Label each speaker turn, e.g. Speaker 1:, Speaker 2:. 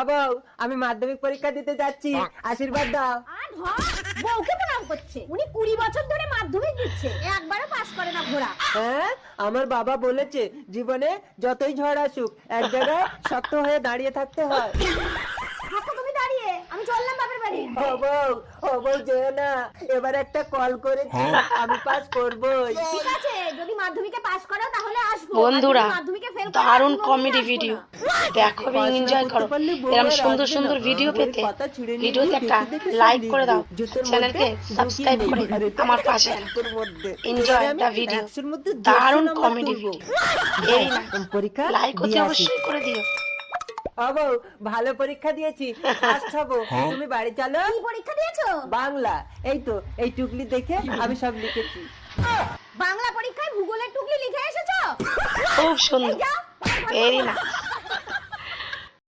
Speaker 1: বউ, আমি মাধ্যমিক পরীক্ষা দিতে যাচ্ছি, আশীর্বাদ দাও।
Speaker 2: আর বউকে প্রণাম করছে, উনি 20 বছর ধরে মাধ্যমিক দিচ্ছে, একবারও পাস করে না ঘোড়া।
Speaker 1: হ্যাঁ, আমার বাবা বলেছে জীবনে যতই ঝড় আসুক এক জায়গায় শক্ত হয়ে দাঁড়িয়ে থাকতে হয়।
Speaker 2: থাকো তুমি দাঁড়িয়ে, আমি চললাম বাপের বাড়ি।
Speaker 1: ও বউ যেও না, এবার একটা কল করেছি, আমি পাস করবই।
Speaker 2: ঠিক আছে, যদি মাধ্যমিকে পাস করো তাহলে আসবো।
Speaker 3: বন্ধুরা,
Speaker 2: আর যদি মাধ্যমিকে ফেল করো,
Speaker 3: দারুণ
Speaker 2: কোনোদিন
Speaker 3: কমেডি
Speaker 2: আসবো
Speaker 3: ভিডিও
Speaker 2: না।
Speaker 3: দেখো, এনজয় করো। এরকম সুন্দর সুন্দর ভিডিও পেতে ভিডিওতে একটা লাইক করে দাও, চ্যানেলকে সাবস্ক্রাইব করে আমার পাশে এনজয় দ্য ভিডিও। দারুণ কমেডি ভিডিও, এই না
Speaker 1: পরীক্ষা
Speaker 3: লাইক অতি অবশ্যই করে দিও।
Speaker 1: বউ, ভালো পরীক্ষা দিয়েছি, ফার্স্ট হবো। তুমি বাড়ি চলো।
Speaker 2: কি পরীক্ষা দিয়েছো?
Speaker 1: বাংলা। এই তো, এই টুকলি দেখে আমি সব লিখেছি।
Speaker 2: বাংলা পরীক্ষায় ভূগোলের টুকলি লিখে এসেছো?
Speaker 3: খুব সুন্দর,
Speaker 2: যাও,
Speaker 3: ভেরি নাইস।